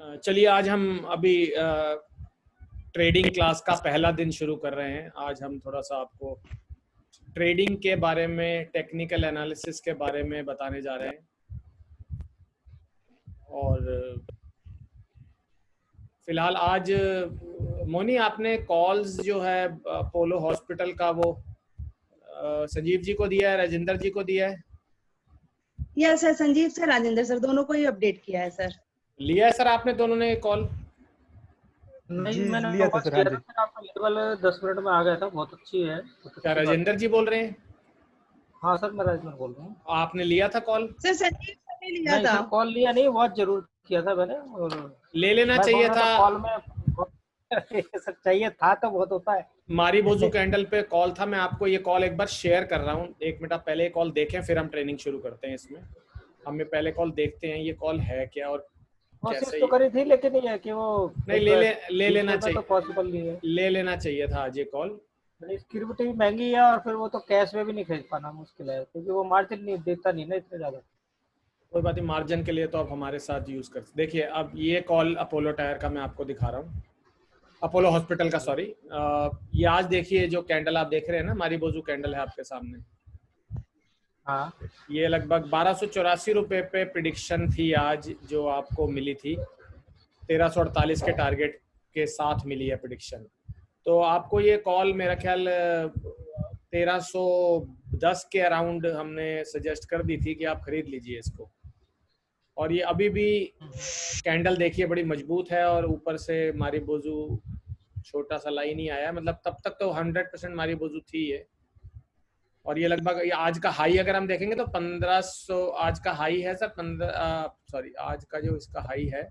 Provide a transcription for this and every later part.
चलिए आज हम अभी ट्रेडिंग क्लास का पहला दिन शुरू कर रहे हैं। आज हम थोड़ा सा आपको ट्रेडिंग के बारे में, टेक्निकल एनालिसिस के बारे में बताने जा रहे हैं। और फिलहाल आज मोनी आपने कॉल्स जो है अपोलो हॉस्पिटल का वो संजीव जी को दिया है, राजेंद्र जी को दिया है? Yes sir, Sanjeev sir, Rajendra sir दोनों को ही अपडेट किया है सर। लिया है सर आपने दोनों ने कॉल? नहीं, मैंने लिया था सर। आपका लेवल 10 मिनट में आ गया था, बहुत अच्छी है। क्या राजेंद्र जी बोल रहे हैं? हाँ सर, मैं राजेंद्र बोल रहा हूँ। आपने लिया था कॉल? सर संजीव सर ने लिया नहीं था। सर, कॉल लिया नहीं, वॉच जरूर किया था मैंने। और ले लेना चाहिए था कॉल में सर, चाहिए था तो बहुत होता है। मारीबोजू कैंडल पे कॉल था। मैं आपको ये कॉल एक बार शेयर कर रहा हूँ, 1 मिनट आप पहले कॉल देखें, फिर हम ट्रेनिंग शुरू करते हैं। इसमें हमें पहले कॉल देखते हैं ये कॉल है क्या और कोशिश तो करी थी, लेकिन ये है कि वो नहीं ले लेना चाहिए, तो पॉसिबल नहीं है। ले लेना चाहिए था आज ये कॉल। सिक्योरिटी भी महंगी है और फिर वो तो कैश में भी नहीं खरीद पाना मुश्किल है, क्योंकि वो मार्जिन नहीं देता नहीं ना इतने ज्यादा। कोई बात नहीं, मार्जिन के लिए तो आप हमारे साथ यूज कर। देखिए अब ये कॉल अपोलो टायर का मैं आपको दिखा रहा हूँ, अपोलो हॉस्पिटल का, सॉरी। ये आज देखिए जो कैंडल आप देख रहे हैं ना, मारीबोजू कैंडल है आपके सामने। हाँ, ये लगभग 1284 रुपए पे प्रिडिक्शन थी आज जो आपको मिली थी। 1348 के टारगेट के साथ मिली है प्रिडिक्शन। तो आपको ये कॉल मेरा ख्याल 1310 के अराउंड हमने सजेस्ट कर दी थी कि आप खरीद लीजिए इसको। और ये अभी भी कैंडल देखिए बड़ी मजबूत है और ऊपर से मारीबोजू छोटा सा लाइन ही आया, मतलब तब तक तो 100% मारीबोजू थी ये। और ये लगभग ये आज का हाई अगर हम देखेंगे तो 1500 आज का हाई है सर। 15 सॉरी, आज का जो इसका हाई है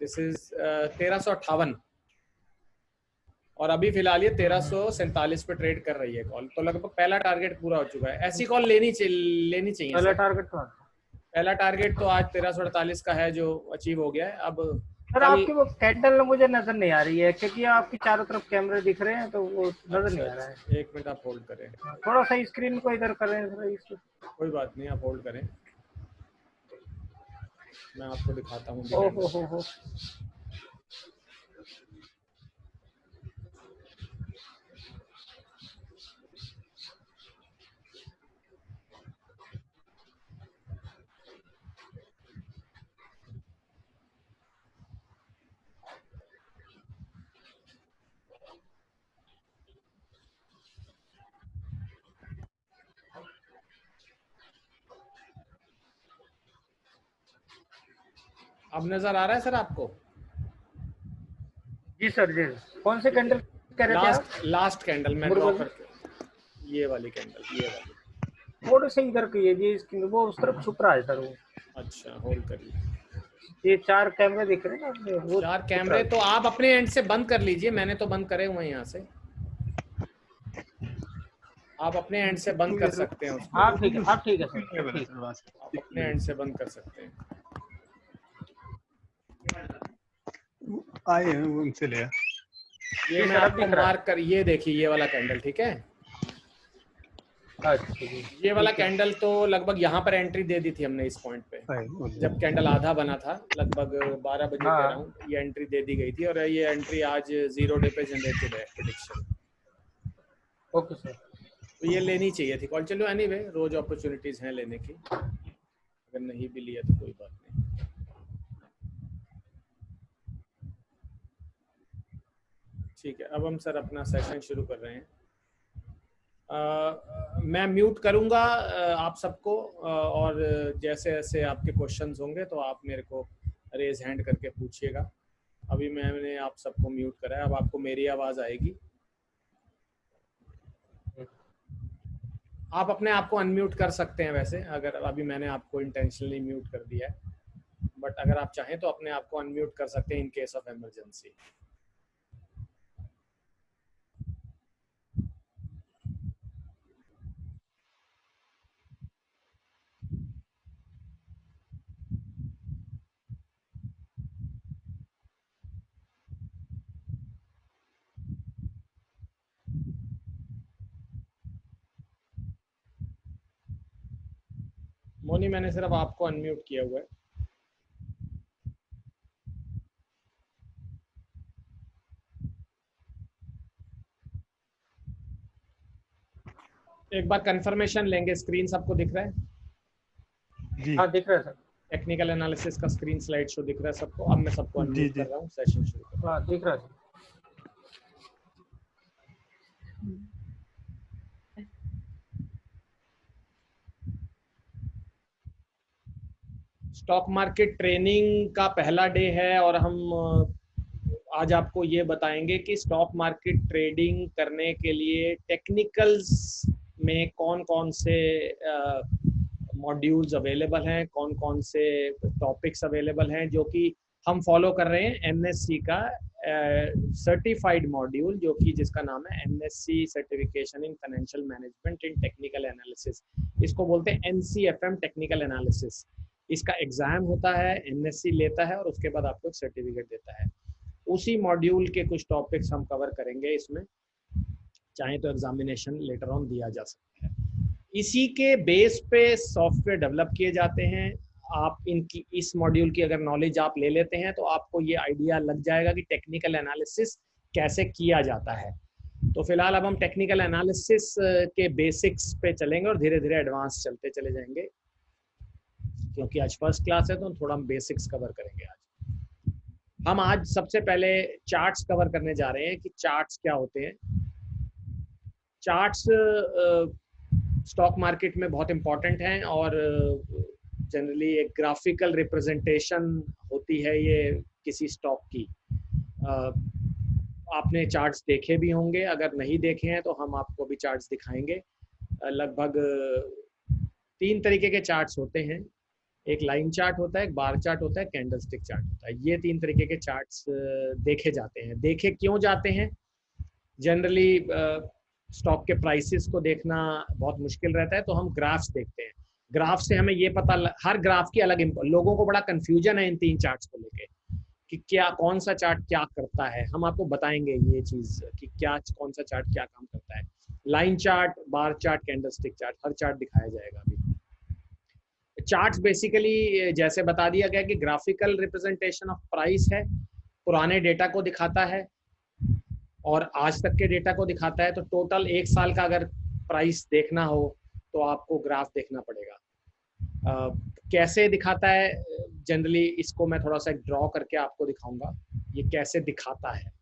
दिस इज 1358 और अभी फिलहाल ये 1347 पे ट्रेड कर रही है कॉल। तो लगभग पहला टारगेट पूरा हो चुका है। ऐसी कॉल लेनी चाहिए पहला टारगेट तो आज 1348 का है जो अचीव हो गया है। अब सर आपकी वो कैंडल मुझे नजर नहीं आ रही है, क्योंकि आपकी चारों तरफ कैमरे दिख रहे हैं, तो वो नजर नहीं आ रहा है। 1 मिनट आप होल्ड करें, थोड़ा सा स्क्रीन को इधर करें सर। कोई बात नहीं, आप होल्ड करें, मैं आपको दिखाता हूँ। ओहो, अब नजर आ रहा है सर आपको? जी सर जी। कौन से कैंडल कह रहे थे आप? लास्ट कैंडल मैं ड्रॉ करके, ये वाली कैंडल, ये वाली थोड़े से इधर की जी, वो उस तरफ छुप रहा है सर वो। अच्छा होल्ड करिए। ये 4 कैमरे दिख रहे हैं ना, वो 4 कैमरे तो आप अपने एंड से बंद कर लीजिए, मैंने तो बंद करे हुए हैं यहाँ से। आप अपने एंड से बंद कर सकते हैं उसको। हाँ ठीक है, ठीक है सर, आप अपने एंड से बंद कर सकते हैं। आए हैं उनसे लिया। ये मैं आपको मार्क कर, ये देखिए ये वाला कैंडल, ठीक है। ये वाला कैंडल तो लगभग यहाँ पर एंट्री दे दी थी हमने इस पॉइंट पे, जब कैंडल आधा बना था लगभग 12 बजे के अराउंड ये एंट्री दे दी गई थी। और ये एंट्री आज 0 डे पे जनरेटेड है प्रेडिक्शन। ओके सर, तो ये लेनी चाहिए थी कॉल। चलो एनीवे, रोज अपॉर्चुनिटीज हैं लेने की, अगर नहीं भी लिया तो कोई बात नहीं। ठीक है, अब हम सर अपना सेशन शुरू कर रहे हैं। मैं म्यूट करूंगा आप सबको, और जैसे जैसे आपके क्वेश्चंस होंगे तो आप मेरे को रेज हैंड करके पूछिएगा। अभी मैंने आप सबको म्यूट करा है, अब आपको मेरी आवाज़ आएगी। आप अपने आप को अनम्यूट कर सकते हैं वैसे, अगर अभी मैंने आपको इंटेंशनली म्यूट कर दिया है, बट अगर आप चाहें तो अपने आप को अनम्यूट कर सकते हैं in case of emergency. Moni मैंने सिर्फ आपको अनम्यूट किया हुआ है। एक बार कंफर्मेशन लेंगे, स्क्रीन सबको दिख रहा है? जी हाँ दिख रहा है सर। टेक्निकल एनालिसिस का स्क्रीन स्लाइड शो दिख रहा है सबको? अब मैं सबको जी अनम्यूट जी कर रहा हूँ, सेशन शुरू कर रहा हाँ दिख रहा है सर। हूँ। स्टॉक मार्केट ट्रेनिंग का पहला डे है और हम आज आपको ये बताएंगे कि स्टॉक मार्केट ट्रेडिंग करने के लिए टेक्निकल्स में कौन कौन से मॉड्यूल्स अवेलेबल हैं, कौन कौन से टॉपिक्स अवेलेबल हैं, जो कि हम फॉलो कर रहे हैं एनएससी का सर्टिफाइड मॉड्यूल, जो कि जिसका नाम है NSC certification in financial management in technical analysis. इसको बोलते हैं एनसीएफएम टेक्निकल एनालिसिस। इसका एग्जाम होता है, एनएससी लेता है और उसके बाद आपको एक सर्टिफिकेट देता है। उसी मॉड्यूल के कुछ टॉपिक्स हम कवर करेंगे इसमें, चाहे तो एग्जामिनेशन लेटर ऑन दिया जा सकता है। इसी के बेस पे सॉफ्टवेयर डेवलप किए जाते हैं। आप इनकी इस मॉड्यूल की अगर नॉलेज आप ले लेते हैं तो आपको ये आइडिया लग जाएगा कि टेक्निकल एनालिसिस कैसे किया जाता है। तो फिलहाल अब हम टेक्निकल एनालिसिस के बेसिक्स पे चलेंगे और धीरे धीरे एडवांस चलते चले जाएंगे, क्योंकि आज फर्स्ट क्लास है तो थोड़ा हम बेसिक्स कवर करेंगे। हम आज सबसे पहले चार्ट्स कवर करने जा रहे हैं कि चार्ट्स क्या होते हैं। चार्ट्स स्टॉक मार्केट में बहुत इंपॉर्टेंट हैं और जनरली एक ग्राफिकल रिप्रेजेंटेशन होती है ये किसी स्टॉक की। आपने चार्ट्स देखे भी होंगे, अगर नहीं देखे हैं तो हम आपको भी चार्ट्स दिखाएंगे। लगभग 3 तरीके के चार्ट्स होते हैं, एक लाइन चार्ट होता है, एक बार चार्ट होता है, कैंडलस्टिक चार्ट होता है। ये 3 तरीके के चार्ट्स देखे जाते हैं। देखे क्यों जाते हैं? जनरली स्टॉक के प्राइसेस को देखना बहुत मुश्किल रहता है तो हम ग्राफ्स देखते हैं। ग्राफ से हमें ये पता, हर ग्राफ की अलग, लोगों को बड़ा कंफ्यूजन है इन 3 चार्ट्स को लेके कि क्या कौन सा चार्ट क्या करता है। हम आपको बताएंगे ये चीज कि क्या कौन सा चार्ट क्या काम करता है। Line chart, bar chart, candlestick chart, हर चार्ट दिखाया जाएगा अभी। चार्ट्स बेसिकली जैसे बता दिया गया कि ग्राफिकल रिप्रेजेंटेशन ऑफ प्राइस है, पुराने डेटा को दिखाता है और आज तक के डेटा को दिखाता है। तो टोटल 1 साल का अगर प्राइस देखना हो तो आपको ग्राफ देखना पड़ेगा। कैसे दिखाता है जनरली, इसको मैं थोड़ा सा ड्रॉ करके आपको दिखाऊंगा ये कैसे दिखाता है।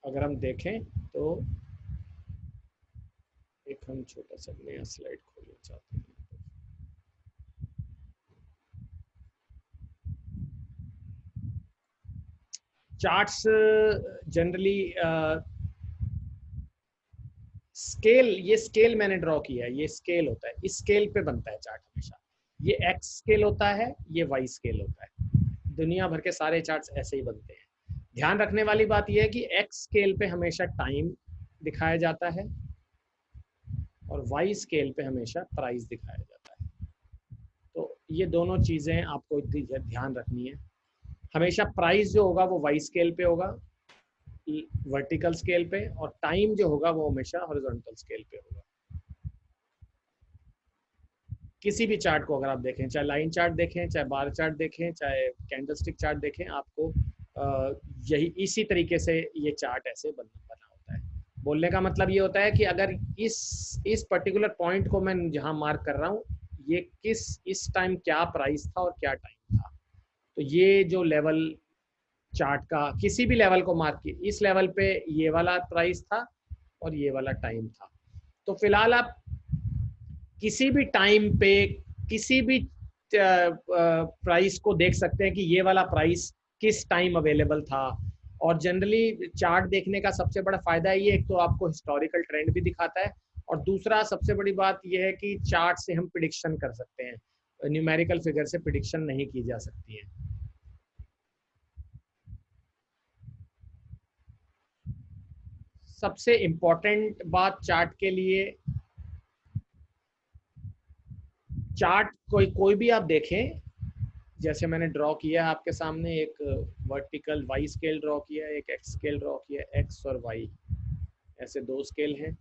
अगर हम देखें तो एक हम छोटा सा नया स्लाइड खोलना चाहते हैं। चार्ट्स जनरली स्केल, ये स्केल मैंने ड्रॉ किया है, ये स्केल होता है, इस स्केल पे बनता है चार्ट हमेशा। ये एक्स स्केल होता है, ये वाई स्केल होता है। दुनिया भर के सारे चार्ट्स ऐसे ही बनते हैं। ध्यान रखने वाली बात यह है कि एक्स स्केल पे हमेशा टाइम दिखाया जाता है और वाई स्केल पे हमेशा प्राइस दिखाया जाता है। तो ये दोनों चीजें आपको ध्यान रखनी है। हमेशा प्राइस जो होगा वो वाई स्केल पे होगा, वर्टिकल स्केल पे, और टाइम जो होगा वो हमेशा हॉरिजॉन्टल स्केल पे होगा। किसी भी चार्ट को अगर आप देखें, चाहे लाइन चार्ट देखें, चाहे बार चार्ट देखें, चाहे कैंडलस्टिक चार्ट देखें, आपको यही इसी तरीके से ये चार्ट ऐसे बना होता है। बोलने का मतलब ये होता है कि अगर इस पर्टिकुलर पॉइंट को मैं जहां मार्क कर रहा हूँ, ये इस टाइम क्या प्राइस था और क्या टाइम था। तो ये जो लेवल चार्ट का किसी भी लेवल को मार्क किया, इस लेवल पे ये वाला प्राइस था और ये वाला टाइम था। तो फिलहाल आप किसी भी टाइम पे किसी भी प्राइस को देख सकते हैं कि ये वाला प्राइस किस टाइम अवेलेबल था। और जनरली चार्ट देखने का सबसे बड़ा फायदा ये, एक तो आपको हिस्टोरिकल ट्रेंड भी दिखाता है और दूसरा सबसे बड़ी बात यह है कि चार्ट से हम प्रिडिक्शन कर सकते हैं। न्यूमेरिकल फिगर से प्रिडिक्शन नहीं की जा सकती है। सबसे इम्पोर्टेंट बात चार्ट के लिए, चार्ट कोई भी आप देखें, जैसे मैंने ड्रॉ किया है आपके सामने, एक वर्टिकल वाई स्केल ड्रॉ किया है, एक एक्स स्केल ड्रॉ किया है। एक्स और वाई ऐसे 2 स्केल हैं।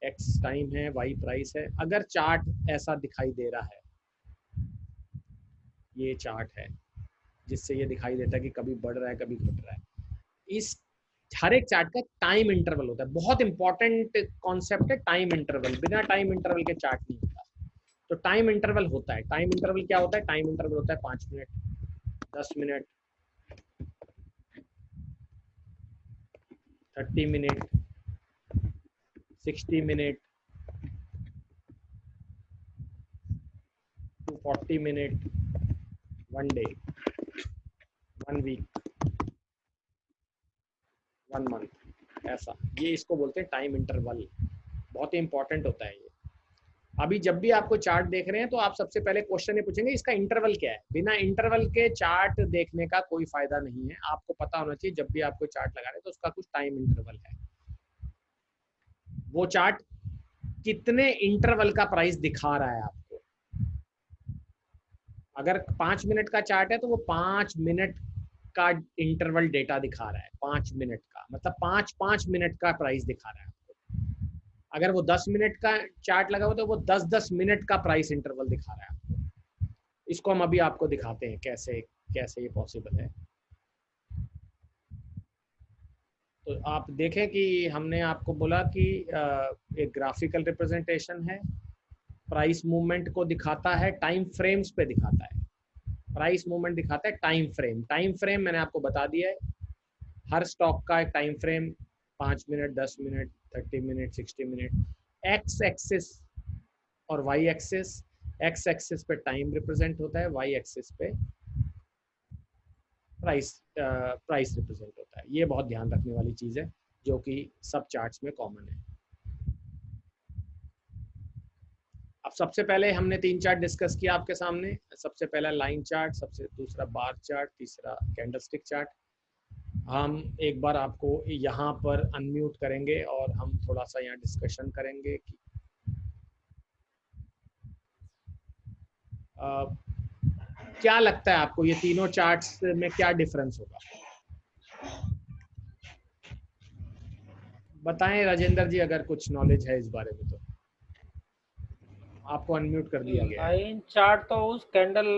एक्स टाइम है, वाई प्राइस है। अगर चार्ट ऐसा दिखाई दे रहा है, ये चार्ट है जिससे ये दिखाई देता है कि कभी बढ़ रहा है कभी घट रहा है, इस हर एक चार्ट का टाइम इंटरवल होता है। बहुत इंपॉर्टेंट कॉन्सेप्ट है टाइम इंटरवल, बिना टाइम इंटरवल के चार्ट नहीं होता। तो टाइम इंटरवल होता है। टाइम इंटरवल क्या होता है? टाइम इंटरवल होता है 5 minute, 10 minute, 30 minute, 60 minute, 240 minute, 1 day, 1 week, 1 month, ऐसा। ये इसको बोलते हैं टाइम इंटरवल। बहुत ही इंपॉर्टेंट होता है ये। अभी जब भी आपको चार्ट देख रहे हैं तो आप सबसे पहले क्वेश्चन ये पूछेंगे इसका इंटरवल क्या है। बिना इंटरवल के चार्ट देखने का कोई फायदा नहीं है। आपको पता होना चाहिए जब भी आपको चार्ट लगा रहे हैं तो उसका कुछ टाइम इंटरवल है। वो चार्ट कितने इंटरवल का प्राइस दिखा रहा है आपको। अगर 5 मिनट का चार्ट है तो वो 5 मिनट का इंटरवल डेटा दिखा रहा है। 5 मिनट का मतलब 5 मिनट का प्राइस दिखा रहा है। अगर वो 10 मिनट का चार्ट लगा हुआ तो वो 10 मिनट का प्राइस इंटरवल दिखा रहा है आपको। इसको हम अभी आपको दिखाते हैं कैसे कैसे ये पॉसिबल है। तो आप देखें कि हमने आपको बोला कि एक ग्राफिकल रिप्रेजेंटेशन है, प्राइस मूवमेंट को दिखाता है, टाइम फ्रेम्स पे दिखाता है। प्राइस मूवमेंट दिखाता है टाइम फ्रेम। टाइम फ्रेम मैंने आपको बता दिया है, हर स्टॉक का एक time frame 5 minute, 10 minute, 30 minute, 60 minute. X axis और वाई एक्सिस, एक्स एक्सिस पे टाइम रिप्रेजेंट होता है, वाई एक्सिस पे प्राइस रिप्रेजेंट होता है। ये बहुत ध्यान रखने वाली चीज़ है जो कि सब चार्ट्स में कॉमन है। अब सबसे पहले हमने 3 चार्ट डिस्कस किया आपके सामने। सबसे पहला लाइन चार्ट, सबसे दूसरा बार चार्ट, तीसरा कैंडलस्टिक चार्ट। हम एक बार आपको यहाँ पर अनम्यूट करेंगे और हम थोड़ा सा यहाँ डिस्कशन करेंगे कि क्या लगता है आपको ये तीनों चार्ट्स में क्या डिफरेंस होगा। बताएं राजेंद्र जी अगर कुछ नॉलेज है इस बारे में तो। आपको अनम्यूट कर दिया गया है। लाइन चार्ट तो उस कैंडल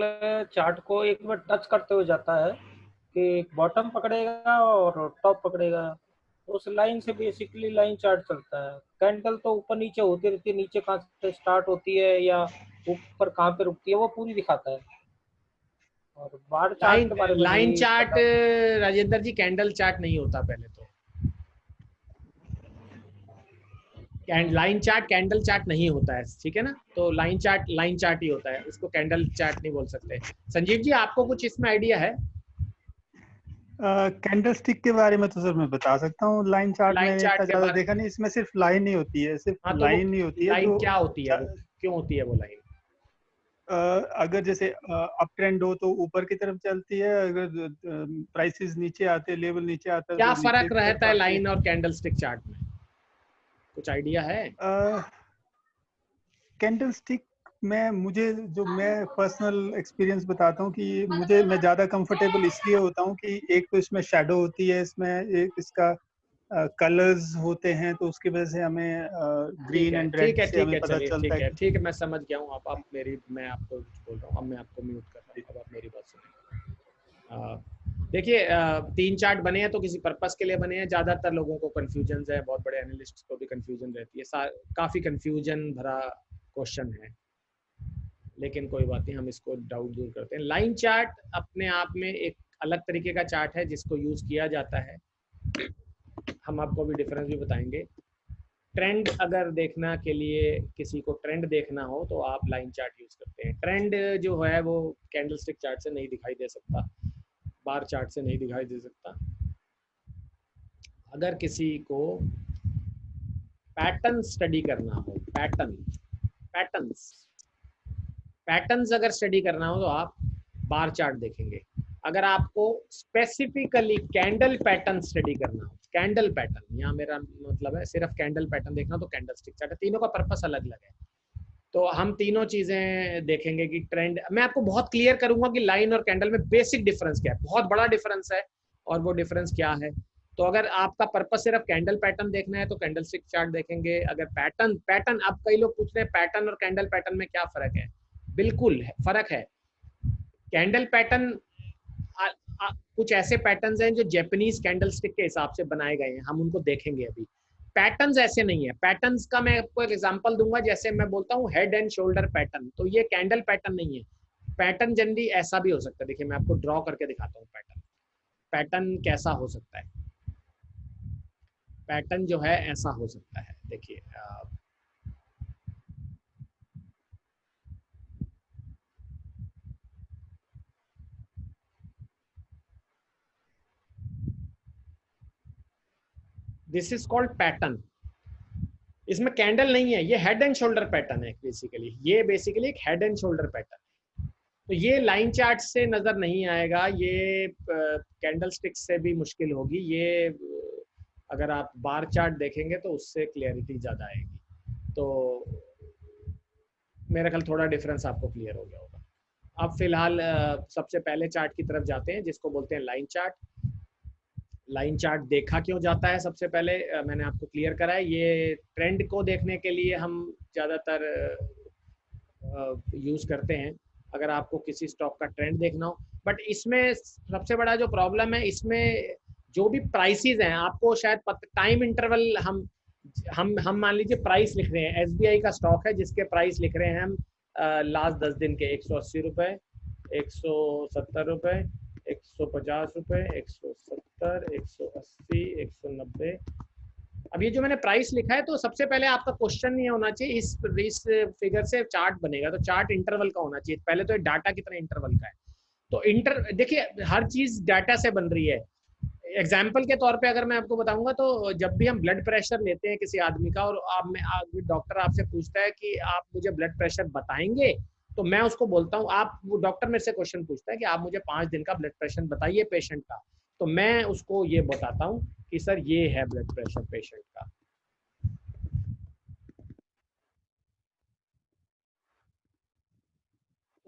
चार्ट को एक बार टच करते हुए जाता है कि बॉटम पकड़ेगा और टॉप पकड़ेगा। उस लाइन से बेसिकली लाइन चार्ट चलता है। कैंडल तो ऊपर नीचे होती रहती है, नीचे कहाँ से स्टार्ट होती है या ऊपर कहाँ पे रुकती है वो पूरी दिखाता है। और बार चार्ट के बारे में लाइन नहीं चार्ट पता। राजेंद्र जी कैंडल चार्ट नहीं होता पहले तो। लाइन चार्ट कैंडल चार्ट नहीं होता है, ठीक है ना। तो लाइन चार्ट ही होता है, उसको कैंडल चार्ट नहीं बोल सकते। संजीव जी आपको कुछ इसमें आइडिया है? कैंडल स्टिक के बारे में तो सर मैं बता सकता हूँ। लाइन चार्ट लाइन मैंने चार्ट इतना के ज्यादा बारे देखा नहीं। इसमें सिर्फ लाइन ही होती है, सिर्फ हाँ, तो लाइन नहीं होती है। लाइन जो क्या होती है, वो क्यों होती है वो लाइन? अगर जैसे अप ट्रेंड हो तो ऊपर की तरफ चलती है, अगर प्राइसेस नीचे आते, लेवल नीचे आता है क्या तो नीचे फर्क की तरफ रहता है आते लाइन और कैंडल स्टिक चार्ट में, कुछ आइडिया है? कैंडल स्टिक में मैं पर्सनल एक्सपीरियंस बताता हूँ कि मैं ज्यादा कंफर्टेबल इसलिए होता हूँ कि एक तो इसमें शैडो होती है, इसमें एक इसका कलर्स होते हैं, तो उसकी वजह से हमें ग्रीन एंड रेड से हमें पता चलता है। ठीक है, मैं समझ गया हूँ। आप मेरी, मैं आपको बोल रहा हूँ, अब मैं आपको म्यूट कर रहा हूँ, अब आप मेरी बात सुनें। देखिए 3 चार्ट बने हैं तो किसी पर्पस के लिए बने हैं। ज़्यादातर लोगों को कन्फ्यूजन है, बहुत बड़े एनालिस्ट को भी कन्फ्यूजन रहती है। काफ़ी कन्फ्यूजन भरा क्वेश्चन है, लेकिन कोई बात नहीं, हम इसको डाउट दूर करते हैं। लाइन चार्ट अपने आप में एक अलग तरीके का चार्ट है जिसको यूज़ किया जाता है। हम आपको भी डिफरेंस भी बताएंगे। ट्रेंड अगर देखना के लिए, किसी को ट्रेंड देखना हो तो आप लाइन चार्ट यूज करते हैं। ट्रेंड जो है वो कैंडलस्टिक चार्ट से नहीं दिखाई दे सकता, बार चार्ट से नहीं दिखाई दे सकता। अगर किसी को पैटर्न स्टडी करना हो, पैटर्न्स अगर स्टडी करना हो तो आप बार चार्ट देखेंगे। अगर आपको स्पेसिफिकली कैंडल पैटर्न स्टडी करना हो, कैंडल पैटर्न, यहाँ मेरा मतलब है सिर्फ कैंडल पैटर्न देखना तो कैंडल स्टिक चार्ट है। तीनों का पर्पस अलग अलग है, तो हम तीनों चीजें देखेंगे कि ट्रेंड। मैं आपको बहुत क्लियर करूंगा कि लाइन और कैंडल में बेसिक डिफरेंस क्या है। बहुत बड़ा डिफरेंस है, और वो डिफरेंस क्या है तो अगर आपका पर्पस सिर्फ कैंडल पैटर्न देखना है तो कैंडल स्टिक चार्ट देखेंगे। अगर पैटर्न अब कई लोग पूछ रहे हैं पैटर्न और कैंडल पैटर्न में क्या फर्क है, बिल्कुल फर्क है। कैंडल पैटर्न कुछ ऐसे पैटर्न्स हैं जो जैपनीज कैंडल स्टिक के हिसाब से बनाए गए हैं, हम उनको देखेंगे अभी। पैटर्न्स ऐसे नहीं है। पैटर्न्स का मैं आपको एक एग्जांपल दूंगा, जैसे मैं बोलता हूँ हेड एंड शोल्डर पैटर्न, तो ये कैंडल पैटर्न नहीं है। पैटर्न जनरली ऐसा भी हो सकता है। देखिए मैं आपको ड्रॉ करके दिखाता हूँ पैटर्न कैसा हो सकता है। पैटर्न जो है ऐसा हो सकता है, देखिए दिस इज कॉल्ड पैटर्न। इसमें कैंडल नहीं है, ये हेड एंड शोल्डर पैटर्न है बेसिकली। ये बेसिकली एक हेड एंड शोल्डर पैटर्न है। तो ये लाइन चार्ट से नजर नहीं आएगा, ये कैंडल स्टिक से भी मुश्किल होगी। ये अगर आप बार चार्ट देखेंगे तो उससे क्लियरिटी ज्यादा आएगी। तो मेरा ख्याल थोड़ा डिफरेंस आपको क्लियर हो गया होगा। अब फिलहाल सबसे पहले चार्ट की तरफ जाते हैं जिसको बोलते हैं लाइन चार्ट। लाइन चार्ट देखा क्यों जाता है, सबसे पहले मैंने आपको क्लियर करा है। ये ट्रेंड को देखने के लिए हम ज़्यादातर यूज़ करते हैं, अगर आपको किसी स्टॉक का ट्रेंड देखना हो। बट इसमें सबसे बड़ा जो प्रॉब्लम है, इसमें जो भी प्राइसेस हैं आपको शायद टाइम इंटरवल हम मान लीजिए प्राइस लिख रहे हैं। एसबीआई का स्टॉक है जिसके प्राइस लिख रहे हैं हम लास्ट 10 दिन के 180 रुपये, 170 रुपये, 150 रुपये, 170, 180, 190। अब ये जो मैंने प्राइस लिखा है, तो सबसे पहले आपका क्वेश्चन नहीं होना चाहिए इस फिगर से चार्ट बनेगा, तो चार्ट इंटरवल का होना चाहिए। पहले तो डाटा कितना इंटरवल का है। तो देखिए हर चीज डाटा से बन रही है। एग्जाम्पल के तौर पे अगर मैं आपको बताऊंगा, तो जब भी हम ब्लड प्रेशर लेते हैं किसी आदमी का, और डॉक्टर आपसे पूछता है कि आप मुझे ब्लड प्रेशर बताएंगे, तो मैं उसको बोलता हूँ वो डॉक्टर मेरे से क्वेश्चन पूछता है कि आप मुझे 5 दिन का ब्लड प्रेशर बताइए पेशेंट का, तो मैं उसको ये बताता हूँ कि सर ये है ब्लड प्रेशर पेशेंट का।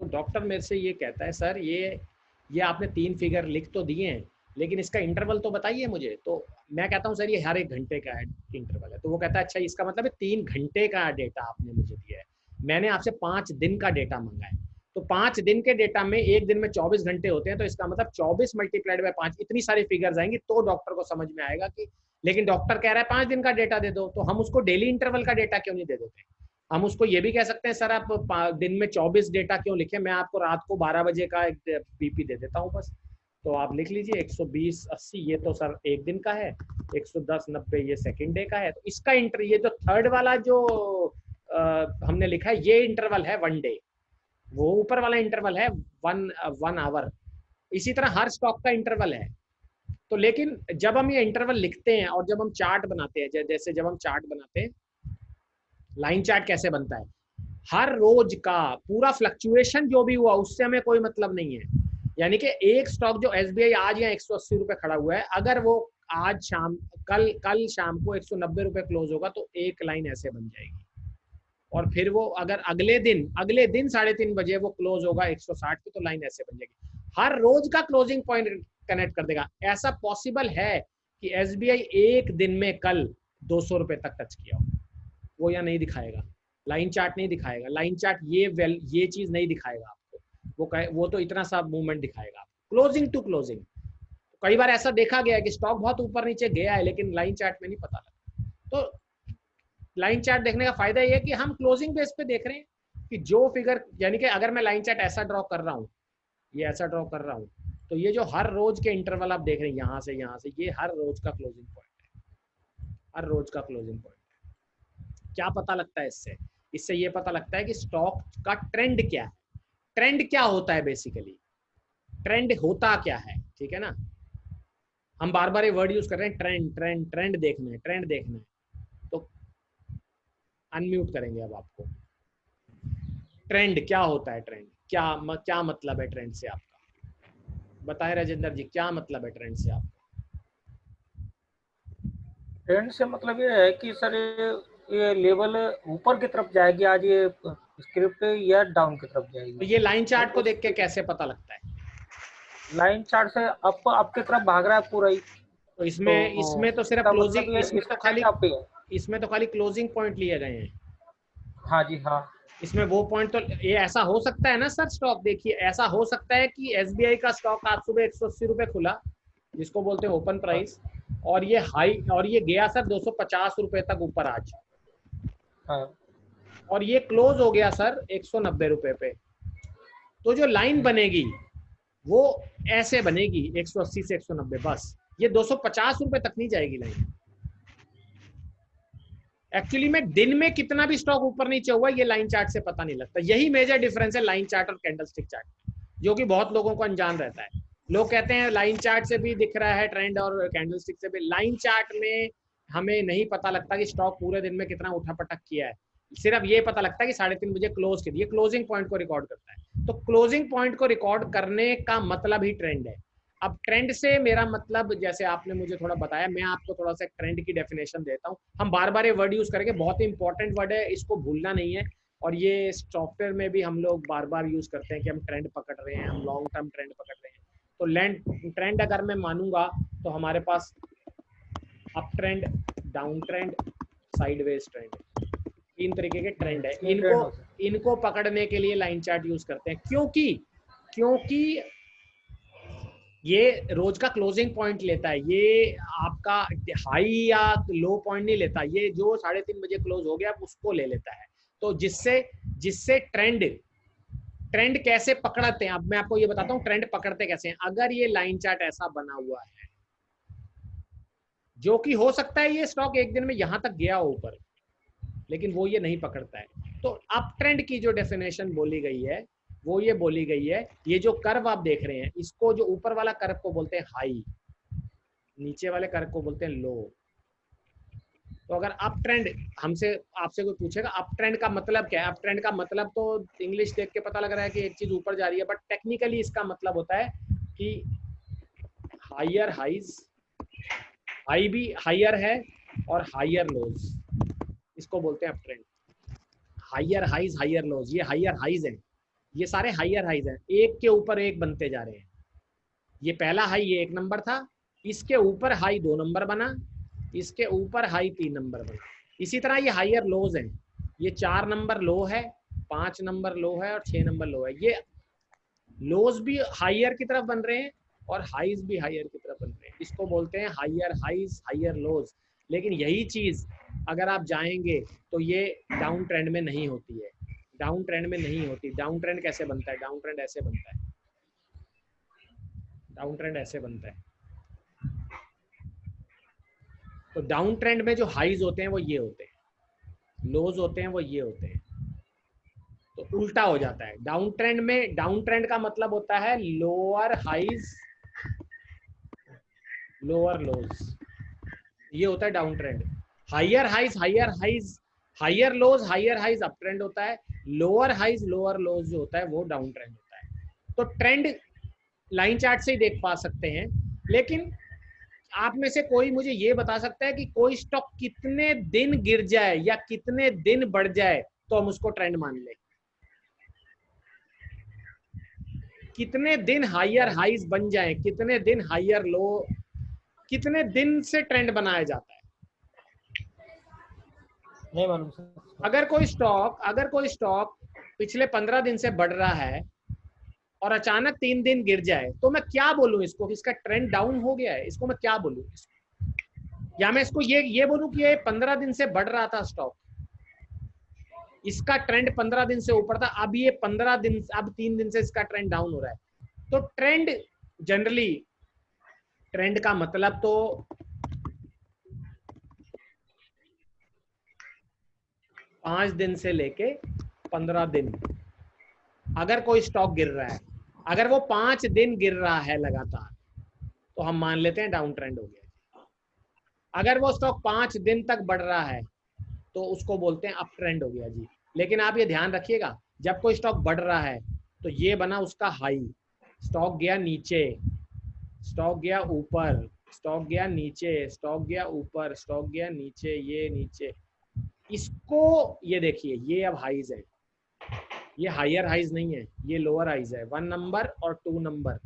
तो डॉक्टर मेरे से ये कहता है सर ये आपने 3 फिगर लिख तो दिए हैं, लेकिन इसका इंटरवल तो बताइए मुझे। तो मैं कहता हूँ सर ये हर 1 घंटे का इंटरवल है। तो वो कहता है अच्छा इसका मतलब है 3 घंटे का डेटा आपने मुझे दिया है, मैंने आपसे 5 दिन का डेटा मांगा है। तो 5 दिन के डेटा में 1 दिन में 24 घंटे होते हैं, तो इसका मतलब 24 मल्टीप्लाइड बाय 5, इतनी सारी फिगर्स आएंगी तो डॉक्टर को समझ में आएगा कि। लेकिन डॉक्टर कह रहा है 5 दिन का डेटा दे दो, तो हम उसको डेली इंटरवल का डेटा क्यों नहीं दे देते। हम उसको ये भी कह सकते हैं सर आप दिन में 24 डेटा क्यों लिखे, मैं आपको रात को 12 बजे का एक बीपी दे देता हूँ बस। तो आप लिख लीजिए 120 80 ये तो सर 1 दिन का है, 110 90 ये सेकंड डे का है। तो इसका ये जो थर्ड वाला जो हमने लिखा है ये इंटरवल है 1 डे, वो ऊपर वाला इंटरवल है 1 आवर। इसी तरह हर स्टॉक का इंटरवल है। तो लेकिन जब हम ये इंटरवल लिखते हैं और जब हम चार्ट बनाते हैं, जैसे जब हम चार्ट बनाते हैं, लाइन चार्ट कैसे बनता है, हर रोज का पूरा फ्लक्चुएशन जो भी हुआ उससे हमें कोई मतलब नहीं है। यानी कि एक स्टॉक जो एसबीआई आज यहाँ 180 रुपए खड़ा हुआ है, अगर वो आज शाम कल शाम को 190 रुपए क्लोज होगा तो एक लाइन ऐसे बन जाएगी। और फिर वो अगर अगले दिन 3:30 बजे वो क्लोज होगा 160 पे, तो लाइन ऐसे बन जाएगी। हर रोज का क्लोजिंग पॉइंट कनेक्ट कर देगा। ऐसा पॉसिबल है कि एसबीआई एक दिन में कल 200 रुपए तक टच किया हो, वो या नहीं दिखाएगा, लाइन चार्ट नहीं दिखाएगा। लाइन चार्ट ये चीज नहीं दिखाएगा आपको, वो तो इतना सा मूवमेंट दिखाएगा आपको क्लोजिंग टू क्लोजिंग। कई बार ऐसा देखा गया है कि स्टॉक बहुत ऊपर नीचे गया है लेकिन लाइन चार्ट में नहीं पता लगा। तो लाइन चार्ट देखने का फायदा ये है कि हम क्लोजिंग बेस पे देख रहे हैं कि जो फिगर, यानी कि अगर मैं लाइन चार्ट ऐसा ड्रॉ कर रहा हूँ, ये ऐसा ड्रॉ कर रहा हूँ, तो ये जो हर रोज के इंटरवल आप देख रहे हैं यहाँ से ये हर रोज का क्लोजिंग पॉइंट है, हर रोज का क्लोजिंग पॉइंट है। क्या पता लगता है इससे ये पता लगता है कि स्टॉक का ट्रेंड क्या है। ट्रेंड क्या होता है बेसिकली, ट्रेंड होता क्या है, ठीक है ना। हम बार बार ये वर्ड यूज कर रहे हैं ट्रेंड देखना है, ट्रेंड देखना है। तो अनम्यूट करेंगे अब आपको। ट्रेंड क्या होता है, ट्रेंड क्या मतलब है ट्रेंड से आपका, बताएं राजेंद्र जी क्या मतलब है ट्रेंड से आपका। ट्रेंड से मतलब ये है कि सर ये लेवल ऊपर की तरफ जाएगी आज, ये स्क्रिप्ट या डाउन की तरफ जाएगी। तो ये लाइन चार्ट को देख के कैसे पता लगता है? लाइन चार्ट से अप आपकी तरफ भाग रहा है पूरा ही। तो इसमें तो सिर्फ क्लोजिंग, मतलब इसमें तो खाली क्लोजिंग पॉइंट लिए गए हैं। हाँ जी हाँ। इसमें वो पॉइंट तो ये ऐसा हो सकता है ना सर, स्टॉक देखिए ऐसा हो सकता है कि एसबीआई का स्टॉक आज सुबह 180 रुपए खुला, जिसको बोलते हैं ओपन प्राइस, और ये गया सर 250 रुपए तक ऊपर आज, हाँ। और ये क्लोज हो गया सर 190 रुपए पे। तो जो लाइन बनेगी वो ऐसे बनेगी 180 से 190, बस ये 250 रुपए तक नहीं जाएगी लाइन। एक्चुअली में दिन में कितना भी स्टॉक ऊपर नीचे हुआ ये लाइन चार्ट से पता नहीं लगता। यही मेजर डिफरेंस है लाइन चार्ट और कैंडलस्टिक चार्ट, जो कि बहुत लोगों को अनजान रहता है। लोग कहते हैं लाइन चार्ट से भी दिख रहा है ट्रेंड और कैंडलस्टिक से भी। लाइन चार्ट में हमें नहीं पता लगता कि स्टॉक पूरे दिन में कितना उठा पटक किया है, सिर्फ ये पता लगता है कि 3:30 बजे क्लोज के लिए क्लोजिंग पॉइंट को रिकॉर्ड करता है। तो क्लोजिंग पॉइंट को रिकॉर्ड करने का मतलब ही ट्रेंड है। अब ट्रेंड से मेरा मतलब, जैसे आपने मुझे थोड़ा बताया, मैं आपको थोड़ा सा ट्रेंड की डेफिनेशन देता हूँ। हम बार बार ये वर्ड यूज करेंगे, बहुत ही इंपॉर्टेंट वर्ड है, इसको भूलना नहीं है। और ये सॉफ्टवेयर में भी हम लोग बार बार यूज करते हैं कि हम ट्रेंड पकड़ रहे हैं, हम लॉन्ग टर्म ट्रेंड पकड़ रहे हैं। तो ट्रेंड अगर मैं मानूंगा तो हमारे पास up trend, down trend, sideways trend, 3 तरीके के ट्रेंड है। इनको पकड़ने के लिए लाइन चार्ट यूज करते हैं, क्योंकि ये रोज का क्लोजिंग पॉइंट लेता है, ये आपका हाई या लो पॉइंट नहीं लेता, ये जो 3:30 बजे क्लोज हो गया उसको ले लेता है। तो जिससे ट्रेंड कैसे पकड़ते हैं, अब मैं आपको ये बताता हूँ ट्रेंड पकड़ते कैसे हैं। अगर ये लाइन चार्ट ऐसा बना हुआ है, जो कि हो सकता है ये स्टॉक एक दिन में यहां तक गया हो ऊपर, लेकिन वो ये नहीं पकड़ता है, तो अप ट्रेंड की जो डेफिनेशन बोली गई है वो ये बोली गई है, ये जो कर्व आप देख रहे हैं इसको, जो ऊपर वाला कर्व को बोलते हैं हाई, नीचे वाले कर्व को बोलते हैं लो। तो अगर अप ट्रेंड, आपसे कोई पूछेगा अप ट्रेंड का मतलब क्या है, अप ट्रेंड का मतलब तो इंग्लिश देख के पता लग रहा है कि एक चीज ऊपर जा रही है, बट टेक्निकली इसका मतलब होता है कि हायर हाइज, हाई भी हायर है और हायर लोज, इसको बोलते हैं up trend. Higher highs, higher lows, ये हायर हाइज है, ये सारे हायर हाइज हैं, एक के ऊपर एक बनते जा रहे हैं। ये पहला हाई ये 1 नंबर था, इसके ऊपर हाई 2 नंबर बना, इसके ऊपर हाई 3 नंबर बना। इसी तरह ये हायर लोज हैं, ये 4 नंबर लो है, 5 नंबर लो है और 6 नंबर लो है। ये लोज भी हायर की तरफ बन रहे हैं और हाइज भी हायर की तरफ बन रहे हैं, इसको बोलते हैं हायर हाइज, हायर लोज। लेकिन यही चीज अगर आप जाएंगे तो ये डाउन ट्रेंड में नहीं होती है, डाउन ट्रेंड में नहीं होती। डाउन ट्रेंड कैसे बनता है, डाउन ट्रेंड ऐसे बनता है, डाउन ट्रेंड ऐसे बनता है। तो डाउन ट्रेंड में जो हाइज होते हैं वो ये होते हैं, लोज होते हैं वो ये होते हैं, तो उल्टा हो जाता है। डाउन ट्रेंड में, डाउन ट्रेंड का मतलब होता है लोअर हाइज लोअर लोज, ये होता है down trend. Higher highs higher highs higher lows higher highs up trend होता है, लोअर हाइज लोअर लोज जो होता है वो डाउन ट्रेंड होता है। तो ट्रेंड लाइन चार्ट से ही देख पा सकते हैं, लेकिन आप में से कोई मुझे ये बता सकता है कि कोई स्टॉक कितने दिन गिर जाए या कितने दिन बढ़ जाए तो हम उसको ट्रेंड मान लें, कितने दिन हायर हाइज बन जाए, कितने दिन हायर लो, कितने दिन से ट्रेंड बनाया जाता है, नहीं मालूम सर। अगर कोई स्टॉक पिछले 15 दिन से बढ़ रहा है और अचानक 3 दिन गिर जाए तो मैं क्या बोलूं इसको, इसका ट्रेंड डाउन हो गया है, इसको मैं क्या बोलूं? या मैं इसको ये बोलूं कि ये 15 दिन से बढ़ रहा था स्टॉक, इसका ट्रेंड 15 दिन से ऊपर था, अब ये 15 दिन, अब 3 दिन से इसका ट्रेंड डाउन हो रहा है। तो ट्रेंड जनरली, ट्रेंड का मतलब तो पांच दिन से लेके 15 दिन, अगर कोई स्टॉक गिर रहा है, अगर वो 5 दिन गिर रहा है लगातार तो हम मान लेते हैं डाउन ट्रेंड हो गया। अगर वो स्टॉक 5 दिन तक बढ़ रहा है तो उसको बोलते हैं अप ट्रेंड हो गया जी। लेकिन आप ये ध्यान रखिएगा, जब कोई स्टॉक बढ़ रहा है तो ये बना उसका हाई, स्टॉक गया नीचे, स्टॉक गया ऊपर, स्टॉक गया नीचे, स्टॉक गया ऊपर, स्टॉक गया नीचे, ये नीचे, इसको ये देखिए, ये अब हाइज है, ये हायर हाइज नहीं है, ये लोअर हाइज है, 1 नंबर और 2 नंबर,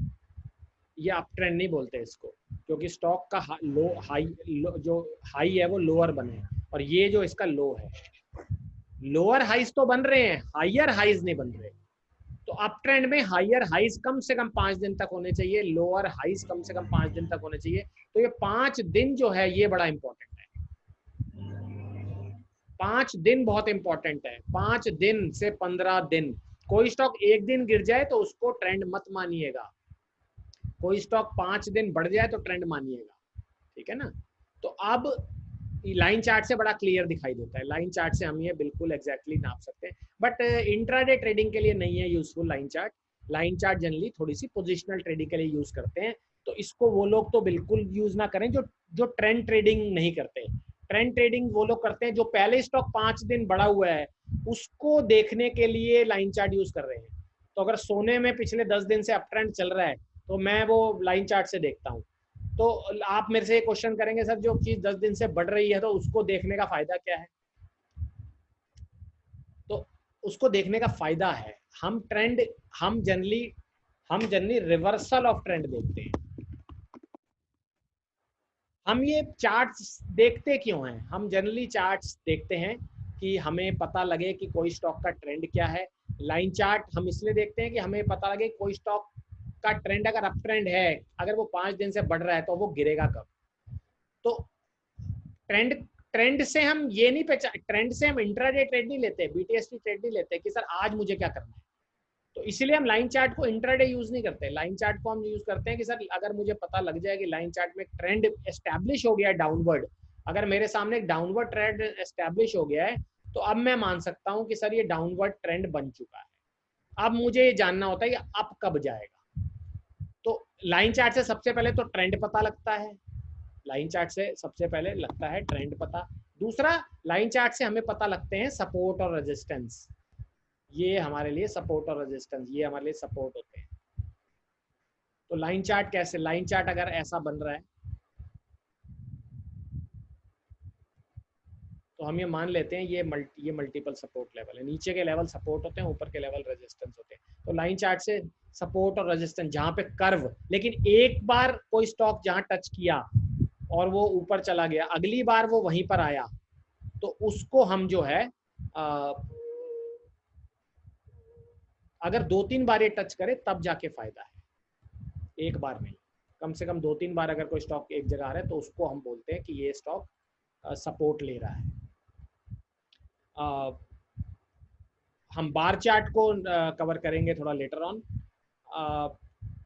ये अप ट्रेंड नहीं बोलते इसको, क्योंकि स्टॉक का जो हाई है वो लोअर बने, और ये जो इसका लो है, लोअर हाइज तो बन रहे हैं, हायर हाइज नहीं बन रहे। तो अप ट्रेंड में हायर हाइज कम से कम 5 दिन तक होने चाहिए, लोअर हाइज कम से कम 5 दिन तक होने चाहिए। तो ये 5 दिन जो है ये बड़ा इंपॉर्टेंट है, 5 दिन बहुत इंपॉर्टेंट है। 5 दिन से 15 दिन, कोई स्टॉक एक दिन गिर जाए तो उसको ट्रेंड मत मानिएगा, कोई स्टॉक 5 दिन बढ़ जाए तो ट्रेंड मानिएगा, ठीक है ना। तो अब लाइन चार्ट से बड़ा क्लियर दिखाई देता है, लाइन चार्ट से हम ये बिल्कुल एग्जैक्टली नाप सकते हैं, बट इंट्राडे ट्रेडिंग के लिए नहीं है useful line chart. Line chart generally थोड़ी सी पोजिशनल ट्रेडिंग के लिए यूज करते हैं, तो इसको वो लोग तो बिल्कुल यूज ना करें जो ट्रेंड ट्रेडिंग नहीं करते। ट्रेंड ट्रेडिंग वो लोग करते हैं जो पहले स्टॉक 5 दिन बढ़ा हुआ है उसको देखने के लिए लाइन चार्ट यूज कर रहे हैं। तो अगर सोने में पिछले 10 दिन से अप ट्रेंड चल रहा है तो मैं वो लाइन चार्ट से देखता हूँ। तो आप मेरे से क्वेश्चन करेंगे सर जो चीज 10 दिन से बढ़ रही है तो उसको देखने का फायदा क्या है? तो उसको देखने का फायदा है, हम जनरली रिवर्सल ऑफ ट्रेंड देखते हैं। हम ये चार्ट्स देखते क्यों हैं? हम जनरली चार्ट्स देखते हैं कि हमें पता लगे कि कोई स्टॉक का ट्रेंड क्या है। लाइन चार्ट हम इसलिए देखते हैं कि हमें पता लगे कोई स्टॉक का ट्रेंड अगर अप ट्रेंड है, अगर वो 5 दिन से बढ़ रहा है तो वो गिरेगा कब। तो ट्रेंड से हम ये नहीं पहचान, ट्रेंड से हम इंट्राडे ट्रेड नहीं लेते, बीटीएसटी ट्रेड नहीं लेते कि सर आज मुझे क्या करना है। तो इसलिए हम लाइन चार्ट को इंट्राडे यूज नहीं करते, लाइन चार्ट को हम यूज करते हैं कि सर अगर मुझे पता लग जाए कि लाइन चार्ट में ट्रेंड एस्टैब्लिश हो गया है डाउनवर्ड, अगर मेरे सामने एक डाउनवर्ड ट्रेंड एस्टैब्लिश हो गया है तो अब मैं मान सकता हूं कि सर ये डाउनवर्ड ट्रेंड बन चुका है। अब मुझे ये जानना होता है कि अप कब जाएगा। तो लाइन चार्ट से सबसे पहले तो ट्रेंड पता लगता है, लाइन चार्ट से सबसे पहले लगता है ट्रेंड पता। दूसरा, लाइन चार्ट से हमें पता लगते हैं सपोर्ट और रेजिस्टेंस, ये हमारे लिए सपोर्ट और रेजिस्टेंस, ये हमारे लिए सपोर्ट होते हैं। तो लाइन चार्ट कैसे, लाइन चार्ट अगर ऐसा बन रहा है तो हम ये मान लेते हैं ये मल्टीपल सपोर्ट लेवल है, नीचे के लेवल सपोर्ट होते हैं, ऊपर के लेवल रेजिस्टेंस होते हैं। तो लाइन चार्ट से सपोर्ट और रेजिस्टेंस जहां पे कर्व, लेकिन एक बार कोई स्टॉक जहां टच किया और वो ऊपर चला गया, अगली बार वो वहीं पर आया, तो उसको हम जो है अगर 2-3 बार ये टच करे तब जाके फायदा है, एक बार नहीं, कम से कम 2-3 बार अगर कोई स्टॉक एक जगह आ रहा है तो उसको हम बोलते हैं कि ये स्टॉक सपोर्ट ले रहा है। हम बार चार्ट को कवर करेंगे थोड़ा लेटर ऑन,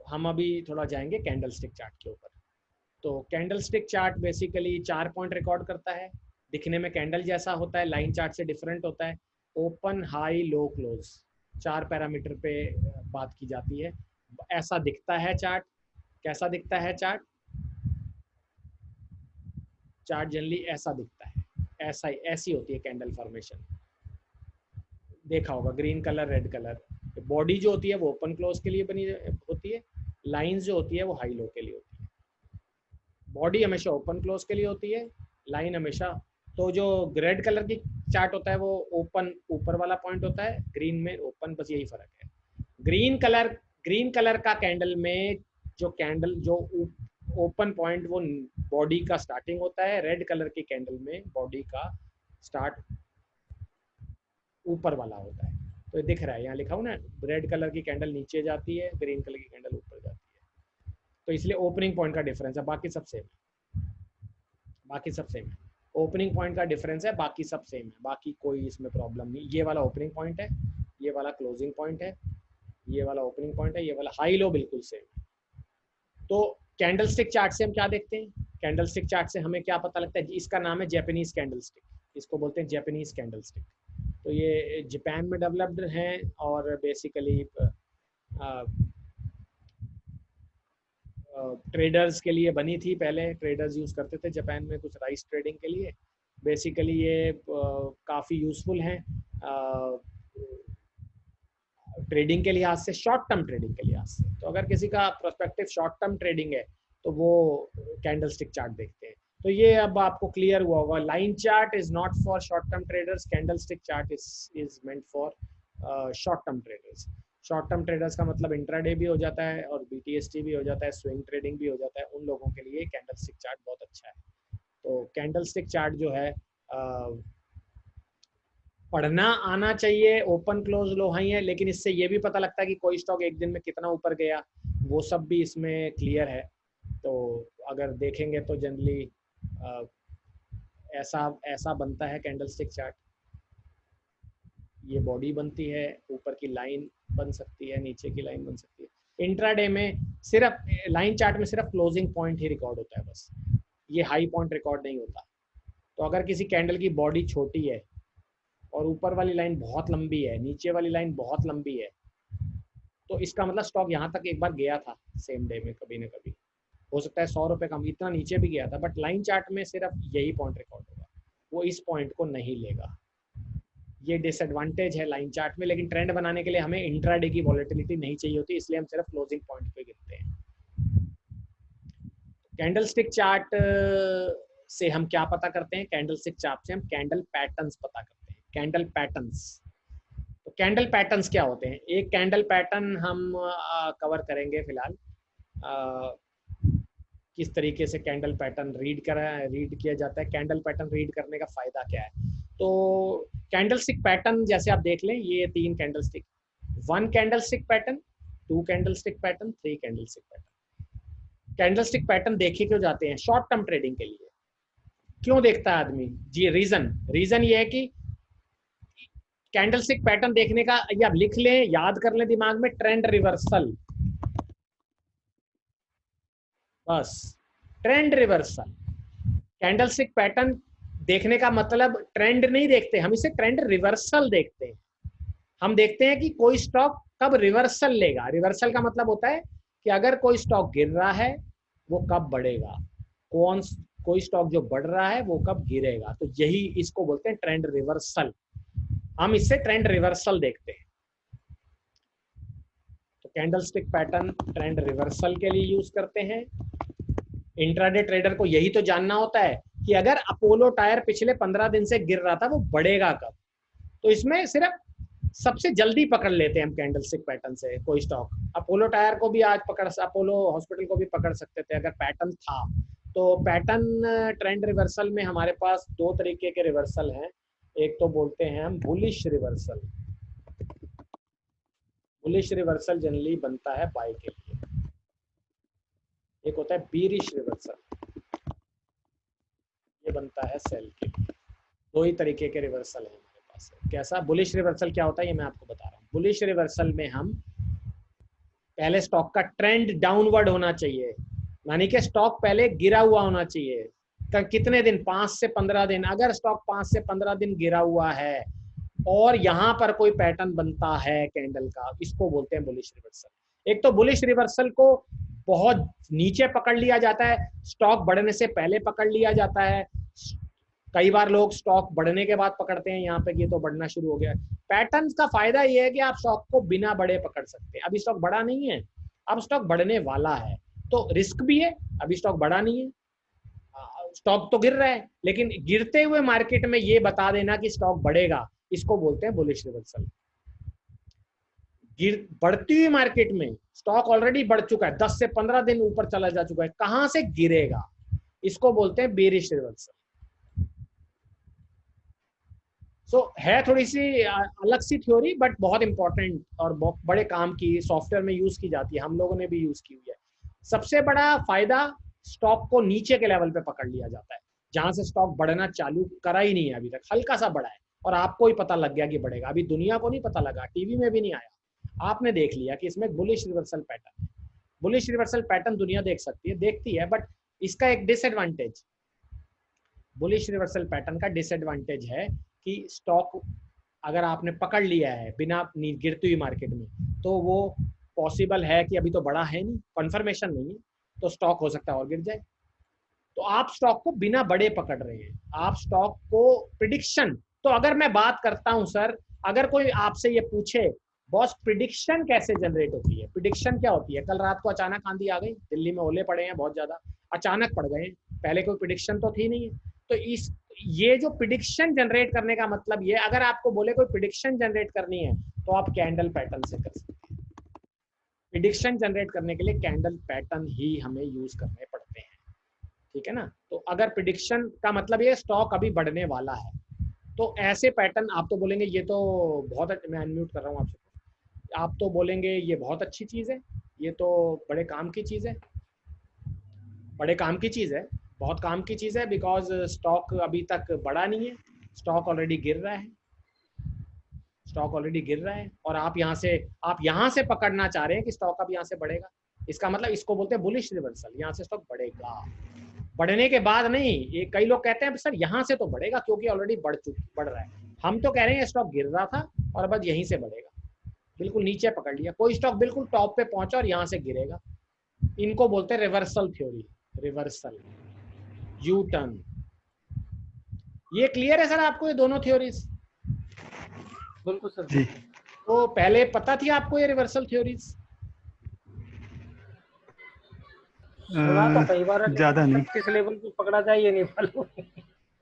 हम अभी थोड़ा जाएंगे कैंडलस्टिक चार्ट के ऊपर। तो candlestick chart basically 4 point record करता है, दिखने में कैंडल जैसा होता है, लाइन चार्ट से डिफरेंट होता है, open high low close 4 parameter पे बात की जाती है। ऐसा दिखता है चार्ट, कैसा दिखता है चार्ट? चार्ट जनरली ऐसा दिखता है, ऐसी होती है कैंडल फॉर्मेशन, देखा होगा green colour red colour. Body जो होती है वो ओपन क्लोज के लिए बनी होती है, लाइंस जो होती है वो हाई लो के लिए होती है। बॉडी हमेशा ओपन क्लोज के लिए होती है, लाइन हमेशा, तो जो रेड कलर की चार्ट होता है वो ओपन ऊपर वाला पॉइंट होता है, ग्रीन में ओपन, बस यही फर्क है। ग्रीन कलर का कैंडल में जो कैंडल जो ओपन पॉइंट वो बॉडी का स्टार्टिंग होता है, रेड कलर की कैंडल में बॉडी का स्टार्ट ऊपर वाला होता है। तो ये दिख रहा है, यहाँ लिखा हूँ ना, रेड कलर की कैंडल नीचे जाती है, ग्रीन कलर की कैंडल ऊपर जाती है। तो इसलिए ओपनिंग पॉइंट का डिफरेंस है, बाकी सब सेम है, बाकी सब सेम है। ओपनिंग पॉइंट का डिफरेंस है, बाकी सब सेम है, बाकी कोई इसमें प्रॉब्लम नहीं। ये वाला ओपनिंग पॉइंट है, ये वाला क्लोजिंग पॉइंट है, ये वाला ओपनिंग पॉइंट है, ये वाला हाई लो बिल्कुल सेम है। तो कैंडलस्टिक चार्ट से हम क्या देखते हैं? कैंडलस्टिक चार्ट से हमें क्या पता लगता है? इसका नाम है जैपनीज कैंडलस्टिक, इसको बोलते हैं जैपनीज कैंडलस्टिक। तो ये जापान में डेवलप्ड हैं और बेसिकली ट्रेडर्स के लिए बनी थी, पहले ट्रेडर्स यूज करते थे जापान में कुछ राइस ट्रेडिंग के लिए। बेसिकली ये काफ़ी यूजफुल हैं ट्रेडिंग के लिहाज से, शॉर्ट टर्म ट्रेडिंग के लिहाज से। तो अगर किसी का प्रोस्पेक्टिव शॉर्ट टर्म ट्रेडिंग है तो वो कैंडलस्टिक चार्ट देखते हैं। तो ये अब आपको क्लियर हुआ होगा, line chart is not for short term traders, candlestick chart is meant for short term traders. Short term traders का मतलब इंट्राडे भी हो जाता है और BTST भी हो जाता है, स्विंग ट्रेडिंग भी हो जाता है, उन लोगों के लिए कैंडलस्टिक चार्ट बहुत अच्छा है। तो कैंडलस्टिक चार्ट जो है पढ़ना आना चाहिए, ओपन क्लोज लो हाई है, लेकिन इससे ये भी पता लगता है कि कोई स्टॉक एक दिन में कितना ऊपर गया, वो सब भी इसमें क्लियर है। तो अगर देखेंगे तो जनरली ऐसा बनता है कैंडलस्टिक चार्ट। ये बॉडी बनती है, ऊपर की लाइन बन सकती है, नीचे की लाइन बन सकती है। इंट्राडे में सिर्फ लाइन चार्ट में सिर्फ क्लोजिंग पॉइंट ही रिकॉर्ड होता है बस, ये हाई पॉइंट रिकॉर्ड नहीं होता। तो अगर किसी कैंडल की बॉडी छोटी है और ऊपर वाली लाइन बहुत लंबी है, नीचे वाली लाइन बहुत लंबी है, तो इसका मतलब स्टॉक यहाँ तक एक बार गया था सेम डे में, कभी ना कभी हो सकता है 100 रुपये कम, इतना नीचे भी गया था, बट लाइन चार्ट में सिर्फ यही पॉइंट रिकॉर्ड होगा, वो इस पॉइंट को नहीं लेगा। ये डिसएडवांटेज है लाइन चार्ट में। लेकिन ट्रेंड बनाने के लिए हमें इंट्राडे की वॉलेटिलिटी नहीं चाहिए होती, इसलिए हम सिर्फ क्लोजिंग पॉइंट पे गिनते हैं। कैंडलस्टिक चार्ट से हम क्या पता करते हैं? कैंडलस्टिक चार्ट से हम कैंडल पैटर्न्स पता करते हैं। कैंडल पैटर्न्स, तो कैंडल पैटर्न्स क्या होते हैं? एक कैंडल पैटर्न हम कवर करेंगे फिलहाल, किस तरीके से कैंडल पैटर्न रीड किया जाता है, कैंडल पैटर्न रीड करने का फायदा क्या है। तो कैंडलस्टिक पैटर्न जैसे आप देख लें, ये 3 candlestick, 1 candlestick pattern, 2 candlestick pattern, 3 candlestick pattern. Candlestick pattern देखे क्यों जाते हैं? शॉर्ट टर्म ट्रेडिंग के लिए। क्यों देखता है आदमी जी? रीजन ये है कि कैंडलस्टिक पैटर्न देखने का, या लिख लें, याद कर लें दिमाग में, ट्रेंड रिवर्सल, बस ट्रेंड रिवर्सल। कैंडलस्टिक पैटर्न देखने का मतलब ट्रेंड नहीं देखते हम, इसे ट्रेंड रिवर्सल देखते हैं। हम देखते हैं कि कोई स्टॉक कब रिवर्सल लेगा। रिवर्सल का मतलब होता है कि अगर कोई स्टॉक गिर रहा है वो कब बढ़ेगा, कोई स्टॉक जो बढ़ रहा है वो कब गिरेगा। तो यही इसको बोलते हैं ट्रेंड रिवर्सल। हम इससे ट्रेंड रिवर्सल देखते हैं। तो कैंडलस्टिक पैटर्न ट्रेंड रिवर्सल के लिए यूज करते हैं। इंट्राडे ट्रेडर को यही तो जानना होता है कि अगर अपोलो टायर पिछले 15 दिन से गिर रहा था, वो बढ़ेगा कब। तो इसमें सिर्फ सबसे जल्दी पकड़ लेते हैं हम कैंडलस्टिक पैटर्न से कोई स्टॉक। अपोलो टायर को भी आज अपोलो हॉस्पिटल को भी पकड़ सकते थे अगर पैटर्न था। तो पैटर्न ट्रेंड रिवर्सल में हमारे पास 2 तरीके के रिवर्सल हैं। एक तो बोलते हैं हम bullish reversal. Bullish reversal generally बनता है बाय के लिए। एक होता है बीरिश रिवर्सल, ये बनता है सेल के लिए। 2 ही तरीके के रिवर्सल है हमारे पास। कैसा बुलिश रिवर्सल क्या होता है ये मैं आपको बता रहा हूँ। बुलिश रिवर्सल में हम पहले स्टॉक का ट्रेंड डाउनवर्ड होना चाहिए, यानी कि स्टॉक पहले गिरा हुआ होना चाहिए। कितने दिन? 5 से 15 दिन। अगर स्टॉक 5 से 15 दिन गिरा हुआ है और यहाँ पर कोई पैटर्न बनता है कैंडल का, इसको बोलते हैं बुलिश रिवर्सल। एक तो बुलिश रिवर्सल को बहुत नीचे पकड़ लिया जाता है, स्टॉक बढ़ने से पहले पकड़ लिया जाता है। कई बार लोग स्टॉक बढ़ने के बाद पकड़ते हैं, यहाँ पे ये तो बढ़ना शुरू हो गया। पैटर्न का फायदा ये है कि आप स्टॉक को बिना बढ़े पकड़ सकते हैं। अभी स्टॉक बढ़ा नहीं है, अब स्टॉक बढ़ने वाला है, तो रिस्क भी है। अभी स्टॉक बढ़ा नहीं है, स्टॉक तो गिर रहा है, लेकिन गिरते हुए मार्केट में ये बता देना कि स्टॉक बढ़ेगा, इसको बोलते हैं बुलिश रिवर्सल। बढ़ती हुई मार्केट में स्टॉक ऑलरेडी बढ़ चुका है, 10 से 15 दिन ऊपर चला जा चुका है, कहां से गिरेगा, इसको बोलते हैं बेरिश रिवर्सल। है थोड़ी सी अलग सी थ्योरी, बट बहुत इंपॉर्टेंट और बड़े काम की, सॉफ्टवेयर में यूज की जाती है, हम लोगों ने भी यूज की हुई है। सबसे बड़ा फायदा, स्टॉक को नीचे के लेवल पे पकड़ लिया जाता है, जहां से स्टॉक बढ़ना चालू करा ही नहीं है अभी तक, हल्का सा बढ़ा है और आपको ही पता लग गया कि बढ़ेगा। अभी दुनिया को नहीं पता लगा, टीवी में भी नहीं आया, आपने देख लिया कि इसमें बुलिश रिवर्सल पैटर्न है। बुलिश रिवर्सल पैटर्न दुनिया देख सकती है, देखती है, बट इसका एक डिसएडवांटेज, बुलिश रिवर्सल पैटर्न का डिसएडवांटेज है कि स्टॉक अगर आपने पकड़ लिया है बिना गिरती हुई मार्केट में, तो वो पॉसिबल है कि अभी तो बड़ा है नहीं, कंफर्मेशन नहीं है, तो स्टॉक हो सकता है और गिर जाए। तो आप स्टॉक को बिना बड़े पकड़ रहे हैं, आप स्टॉक को प्रिडिक्शन। तो अगर मैं बात करता हूं सर, अगर कोई आपसे ये पूछे बॉस प्रिडिक्शन कैसे जनरेट होती है, प्रिडिक्शन क्या होती है? कल रात को अचानक आंधी आ गई, दिल्ली में ओले पड़े हैं बहुत ज्यादा, अचानक पड़ गए, पहले कोई प्रिडिक्शन तो थी नहीं है। तो ये जो प्रिडिक्शन जनरेट करने का मतलब ये, अगर आपको बोले कोई प्रिडिक्शन जनरेट करनी है तो आप कैंडल पैटर्न से कर सकते हैं। प्रिडिक्शन जनरेट करने के लिए कैंडल पैटर्न ही हमें यूज करने पड़ते हैं, ठीक है ना। तो अगर प्रिडिक्शन का मतलब ये स्टॉक अभी बढ़ने वाला है, तो ऐसे पैटर्न आप तो बोलेंगे ये तो बहुत, मैं अनम्यूट कर रहा हूँ आपसे, आप तो बोलेंगे ये बहुत अच्छी चीज है, ये तो बड़े काम की चीज है, बड़े काम की चीज है, बहुत काम की चीज है, बिकॉज स्टॉक अभी तक बढ़ा नहीं है, स्टॉक ऑलरेडी गिर रहा है, स्टॉक ऑलरेडी गिर रहा है, और आप यहाँ से पकड़ना चाह रहे हैं कि स्टॉक अब यहाँ से बढ़ेगा। इसका मतलब इसको बोलते हैं बुलिश रिवर्सल, यहाँ से स्टॉक बढ़ेगा, बढ़ने के बाद नहीं। ये कई लोग कहते हैं सर यहाँ से तो बढ़ेगा क्योंकि ऑलरेडी बढ़ रहा है, हम तो कह रहे हैं स्टॉक गिर रहा था और अब यहीं से बढ़ेगा, बिल्कुल नीचे पकड़ लिया, कोई स्टॉक बिल्कुल टॉप पे पहुंचा और यहाँ से गिरेगा, इनको बोलते हैं reversal theory, reversal, U turn. ये क्लियर है सर आपको, ये दोनों थ्योरीज? बिल्कुल सर जी। तो पहले पता थी आपको ये रिवर्सल थ्योरीज? सुना तो कई बार, ज्यादा नहीं। किस लेवल पे पकड़ा जाए ये नहीं मालूम।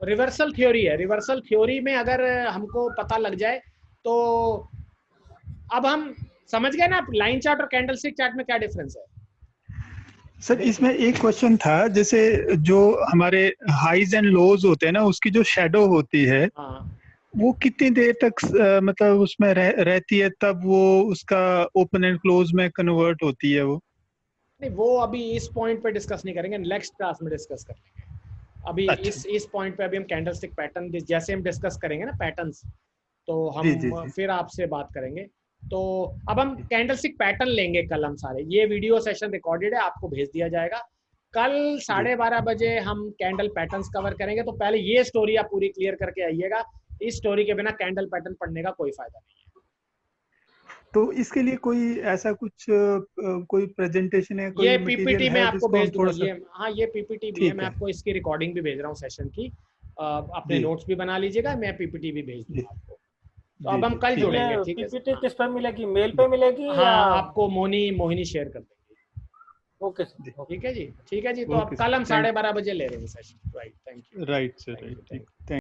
रिवर्सल थ्योरी है, रिवर्सल थ्योरी में अगर हमको पता लग जाए तो अब हम समझ गए ना लाइन चार्ट और कैंडलस्टिक चार्ट में क्या डिफरेंस है। सर इसमें एक क्वेश्चन था, जैसे जो हमारे हाइज एंड लोज होते हैं ना, उसकी जो शेडो होती है, हाँ, वो कितनी देर तक मतलब उसमें रहती है, तब वो उसका ओपन एंड क्लोज में कन्वर्ट होती है वो? नहीं वो अभी इस पॉइंट पे डिस्कस नहीं करेंगे, नेक्स्ट क्लास में डिस्कस कर लेंगे। अभी अच्छा। इस पॉइंट पे अभी हम कैंडलस्टिक पैटर्न जैसे हम डिस्कस करेंगे ना पैटर्न्स, तो हम जी। फिर आपसे बात करेंगे। तो अब हम कैंडलस्टिक पैटर्न लेंगे कल हम सारे, ये वीडियो सेशन रिकॉर्डेड है, आपको भेज दिया जाएगा। कल 12:30 बजे हम कैंडल पैटर्न्स कवर करेंगे। तो पहले ये स्टोरी आप पूरी क्लियर करके आइएगा, इस स्टोरी के बिना कैंडल पैटर्न पढ़ने का कोई फायदा नहीं है। तो इसके लिए कोई ऐसा कुछ कोई प्रेजेंटेशन है, कोई ये मटेरियल पीपीटी है मैं आपको जिसको हम भेज दूंगा, थोड़ा सा? ये हाँ ये पीपीटी भी है, मैं आपको इसकी रिकॉर्डिंग भी भेज रहा हूँ सेशन की, अपने जी। नोट्स भी बना लीजिएगा, मैं पीपीटी भी भेज जी। दूंगा आपको। तो अब हम कल ठीक है। जुड़ेंगे, ठीक है? पीपीटी किस पर मिलेगी, मेल पे मिलेगी हाँ या? आपको मोहिनी शेयर कर देंगे। ओके सर, ठीक है जी, ठीक है जी। तो अब ओके कल हम सर, 12:30 बजे ले रहे हैं session. Right, thank you. Right sir, thank you, right, thank you. ठीक।